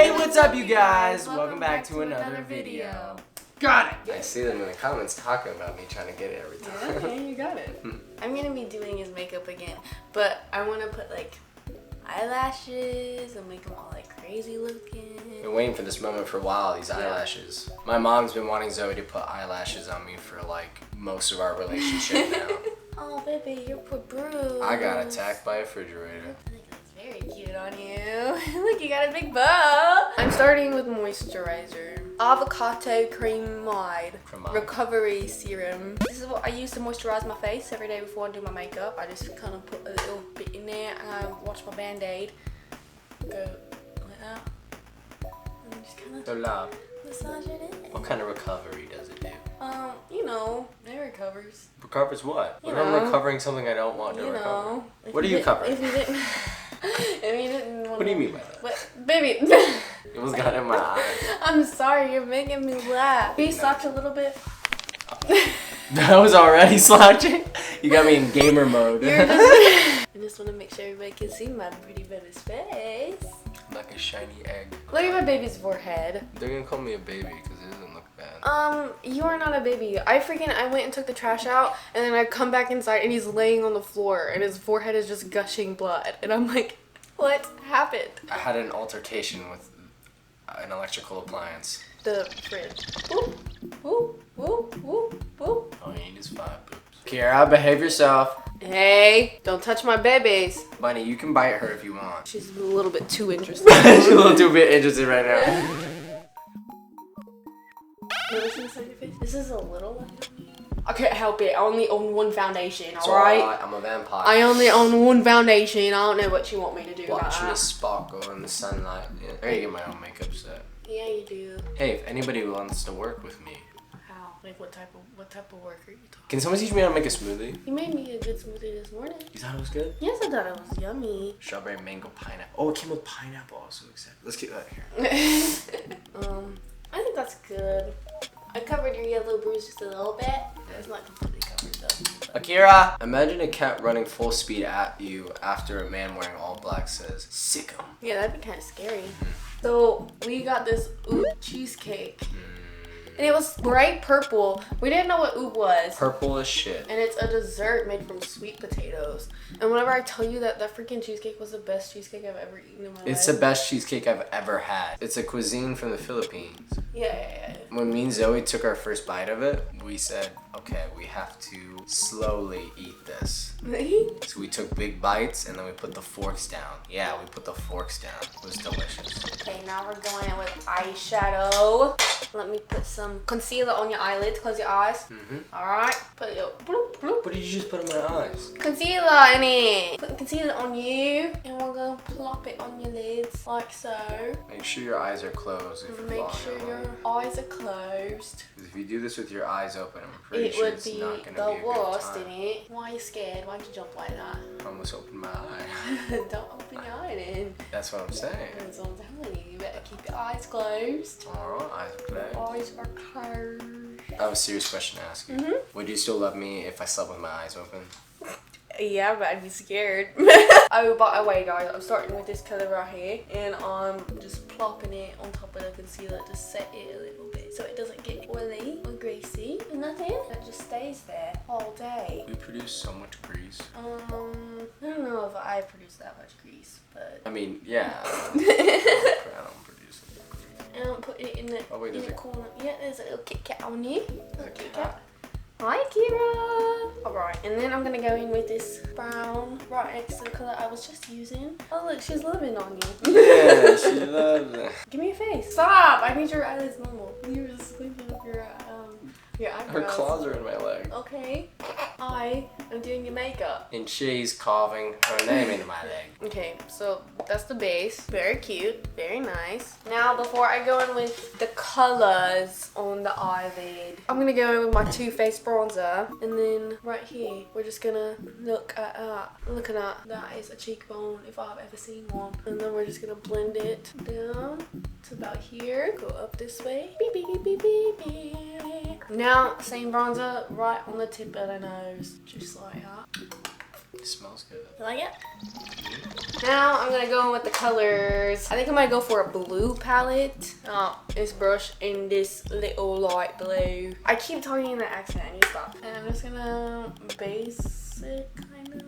Hey, what's up, you guys? Welcome back to another video. Got it! I see them in the comments talking about me trying to get it every time. Yeah, okay, you got it. I'm gonna be doing his makeup again, but I want to put like eyelashes and make them all like crazy looking. Been waiting for this moment for a while, these eyelashes. My mom's been wanting Zoe to put eyelashes on me for like most of our relationship now. Oh, baby, you're poor bruise. I got attacked by a refrigerator. I think it looks very cute on you. Look, you got a big bow. I'm starting with moisturizer. Avocado Cremide Recovery Serum. This is what I use to moisturize my face every day before I do my makeup. I just kind of put a little bit in there and I wash my band-aid. Go like that. And just kind of massage it in. What kind of recovery does it do? You know, it recovers. Recovers what? What if I'm recovering something I don't want to recover? What are you covering? If you didn't, if you didn't want What do you mean by that? But, baby. It almost got in my eye. I'm sorry, you're making me laugh. Can you slouch a little bit? That was already slouching? You got me in gamer mode. I just want to make sure everybody can see my pretty baby's face. Like a shiny egg. Look at my baby's forehead. They're gonna call me a baby because it doesn't look bad. You are not a baby. I went and took the trash out, and then I come back inside and he's laying on the floor and his forehead is just gushing blood. And I'm like, what happened? I had an altercation with an electrical appliance. The fridge. Whoop, whoop, whoop, whoop, whoop. All you need is 5 boobs. Kiara, behave yourself. Hey, don't touch my babies. Bunny, you can bite her if you want. She's a little bit too interested. She's a little too bit interested right now. This is a little one. I can't help it. I only own one foundation, alright? alright? I'm a vampire. I only own one foundation. I don't know what you want me to do. Watching it sparkle in the sunlight. Yeah. I gotta get my own makeup set. Yeah, you do. Hey, if anybody wants to work with me. How? Like what type of work are you talking? Can someone teach me how to make a smoothie? You made me a good smoothie this morning. You thought it was good? Yes, I thought it was yummy. Strawberry, mango, pineapple. Oh, it came with pineapple also. Let's keep that here. I think that's good. I covered your yellow bruise just a little bit. It's not completely covered though. Akira! Imagine a cat running full speed at you after a man wearing all black says, "Sick 'em." Yeah, that'd be kind of scary. So we got this oob cheesecake. And it was bright purple. We didn't know what oob was. Purple as shit. And it's a dessert made from sweet potatoes. And whenever I tell you that freaking cheesecake was the best cheesecake I've ever eaten in my life. It's the best cheesecake I've ever had. It's a cuisine from the Philippines. Yeah. When me and Zoe took our first bite of it, we said, okay, we have to slowly eat this. So we took big bites and then we put the forks down. Yeah, we put the forks down. It was delicious. Okay, now we're going in with eyeshadow. Let me put some concealer on your eyelids. Close your eyes. Alright. Put your bloop, bloop. What did you just put in my eyes? Concealer in it. Put the concealer on you. And we're going to plop it on your lids. Like so. Make sure your eyes are closed. If Make sure your eyes are closed. If you do this with your eyes open, I'm pretty It sure would it's be not going to the be a good worst, time. isn't it? Why are you scared? Why'd you jump like that? I almost opened my eye. Don't open your eye then. That's what I'm saying. That's what I'm telling you. You better keep your eyes closed. Alright, eyes closed. Eyes are closed. I have a serious question to ask you. Would you still love me if I slept with my eyes open? Yeah, but I'd be scared. Oh, by the way, guys, I'm starting with this color right here, and I'm just plopping it on top of the concealer to set it a little bit so it doesn't get oily or greasy or nothing. It just stays there all day. We produce so much grease. I don't know if I produce that much grease, but I mean, yeah. I don't produce it. and I'm putting it in the, in the corner. Yeah, there's a little Kit Kat on you. There's a Kit Kat. Hi, Kira! Alright, and then I'm gonna go in with this brown right next to the colour I was just using. Oh look, she's loving on you. Yeah, she loves it. Give me a face. Stop! I need your eyelids normal. You're just squinting up your eyebrows. Her claws are in my leg. Okay. I am doing your makeup. And she's carving her name into my leg. Okay, so that's the base. Very cute. Very nice. Now, before I go in with the colors on the eyelid, I'm going to go in with my Too Faced bronzer. And then right here, we're just going to look at that. Looking at that is a cheekbone if I've ever seen one. And then we're just going to blend it down to about here. Go up this way. Beep, beep, beep, beep, beep, beep. Now, same bronzer right on the tip of the nose. Just like that. It smells good. You like it? Now I'm gonna go in with the colors. I think I might go for a blue palette. This brush in this little light blue. I keep talking in the accent. I need to stop. And I'm just gonna base it kind of.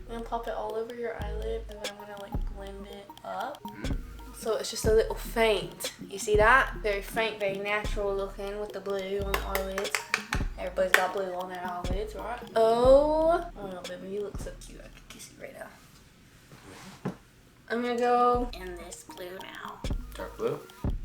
I'm gonna pop it all over your eyelid, and then I'm gonna like blend it up. So it's just a little faint. You see that? Very faint, very natural looking with the blue on the eyelids. Everybody's got blue on their eyelids, right? Oh no, baby, you look so cute. I could kiss you right now. I'm gonna go in this blue now. Dark blue?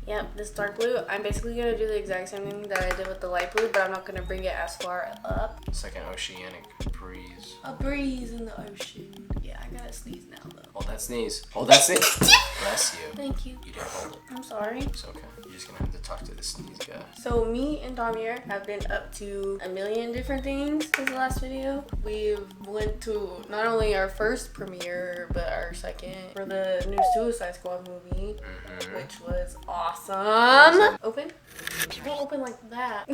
Yep, this dark blue. I'm basically gonna do the exact same thing that I did with the light blue, but I'm not gonna bring it as far up. It's like an oceanic breeze. A breeze in the ocean. Yeah, I gotta sneeze now though. Hold that sneeze. Hold that sneeze. Bless you. Thank you. You didn't hold it. I'm sorry. It's okay. You're just gonna have to talk to the sneeze guy. So me and Damiar have been up to a million different things since the last video. We've went to not only our first premiere, but our second for the new Suicide Squad movie, which was awesome. Open? Don't open like that.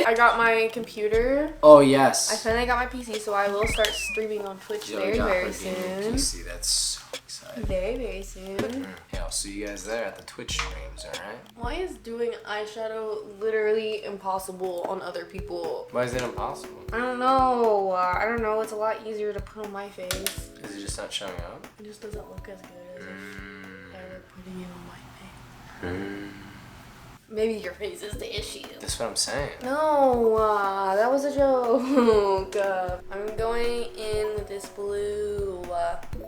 I got my computer. Oh yes. I finally got my PC, so I will start streaming on Twitch very soon. PC. That's so exciting. Very soon. Yeah, I'll see you guys there at the Twitch streams, alright? Why is doing eyeshadow literally impossible on other people? Why is it impossible? I don't know. I don't know. It's a lot easier to put on my face. Is it just not showing up? It just doesn't look as good as if I were putting it on my face. Maybe your face is the issue. That's what I'm saying. No, that was a joke. I'm going in with this blue.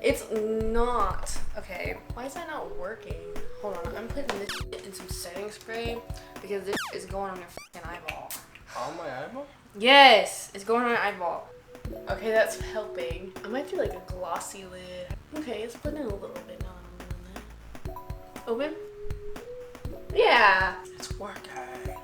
It's not. Okay, why is that not working? Hold on, I'm putting this in some setting spray because this is going on your fucking eyeball. On my eyeball? Yes, it's going on my eyeball. Okay, that's helping. I might do like a glossy lid. Okay, it's putting in a little bit now. Open? Yeah, it's working.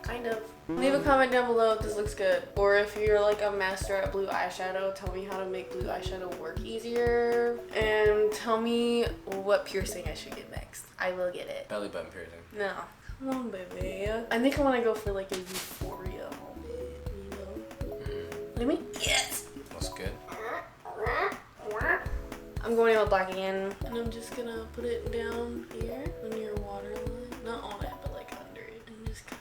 Kind of. Leave a comment down below if this looks good. Or if you're like a master at blue eyeshadow, tell me how to make blue eyeshadow work easier. And tell me what piercing I should get next. I will get it. Belly button piercing. No. Come on, baby. I think I want to go for like a euphoria moment, you know? Look at me. Yes! Looks good. I'm going in with black again. And I'm just gonna put it down here on your waterline. Not on it, but like under it. And just kind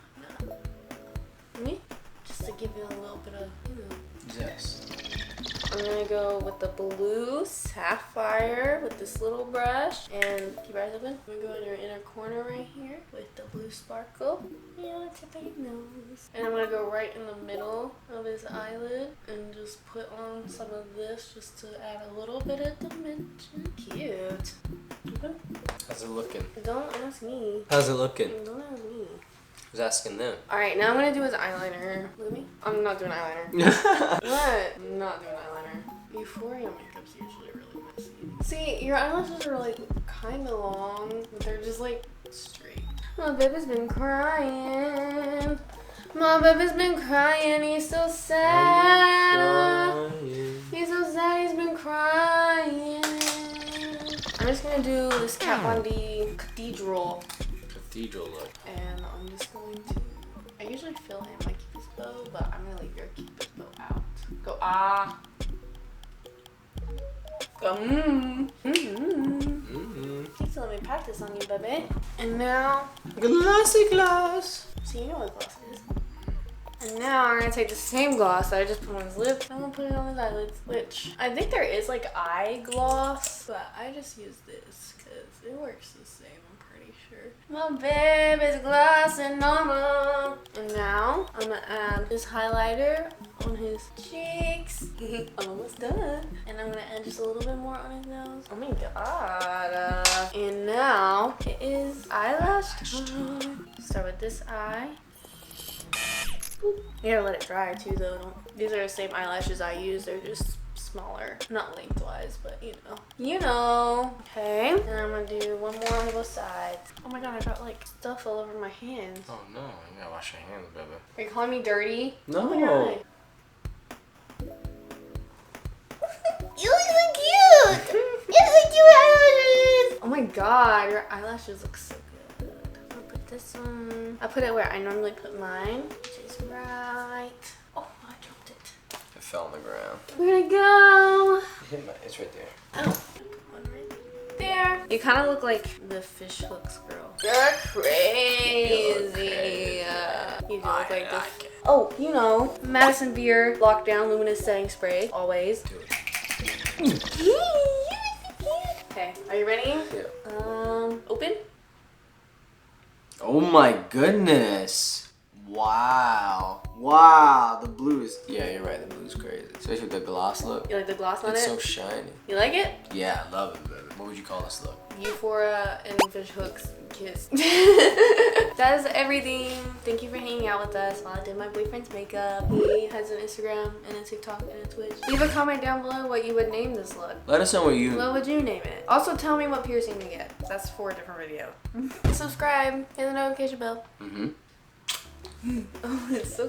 of, me? Just to give you a little bit of, you know. Yes. I'm gonna go with the blue sapphire with this little brush. And keep your eyes open. I'm gonna go in your inner corner right here with the blue sparkle. Yeah, tip of your nose. And I'm gonna go right in the middle of his eyelid and just put on some of this just to add a little bit of dimension. Cute. Okay. How's it looking? Don't ask me. How's it looking? Don't ask me. Who's asking them? Alright, now I'm gonna do his eyeliner. Look at me. I'm not doing eyeliner. What? I'm not doing eyeliner. Euphoria makeup's usually really messy. See, your eyelashes are like kind of long, but they're just like straight. My baby's been crying. My baby's been crying. He's so sad. He's so sad. He's been crying. I'm just gonna do this Kat Von D cathedral Look. and I'm just going to, I usually fill in my cupid's bow, but I'm gonna leave your cupid's bow out. Go Go Please let me practice on you, baby. And now, Glossy gloss. see, you know what gloss is. And now I'm gonna take the same gloss that I just put on his lips. I'm gonna put it on his eyelids, which I think there is like eye gloss, but I just use this because it works the same. My baby's glossing on him. And now I'm gonna add this highlighter on his cheeks. I'm almost done. And I'm gonna add just a little bit more on his nose. Oh my god. And now it is eyelash time. Start with this eye. Boop. You gotta let it dry too though. These are the same eyelashes I use. They're just smaller, not lengthwise, but you know. Okay, and I'm gonna do one more on both sides. Oh my god, I got like stuff all over my hands. Oh no, you gotta wash your hands, baby. Are you calling me dirty? No. Oh my god. You look so cute. You have so cute eyelashes. Oh my god, your eyelashes look so good. I'm gonna put this one. I put it where I normally put mine, which is right. Oh, I dropped it. It fell on the ground. Where'd it go? It's right there. Oh. There. You kind of look like the fish hooks girl. You're crazy. You do look like this. Oh, you know, Madison Beer Lockdown Luminous Setting Spray. Always. Do it. Okay, are you ready? Yeah. Open. Oh my goodness. Wow. Wow. The blue is. Yeah, you're right. The blue's crazy. Especially with the gloss look. You like the gloss on It's it? so shiny. You like it? Yeah, I love it, baby. What would you call this look? Euphoria and fish hooks kiss. That is everything. Thank you for hanging out with us while I did my boyfriend's makeup. He has an Instagram and a TikTok and a Twitch. Leave a comment down below what you would name this look. Let us know what you. What would you name it? Also tell me what piercing to get. That's for a different video. Subscribe, hit the notification bell. Mm-hmm. Oh, it's so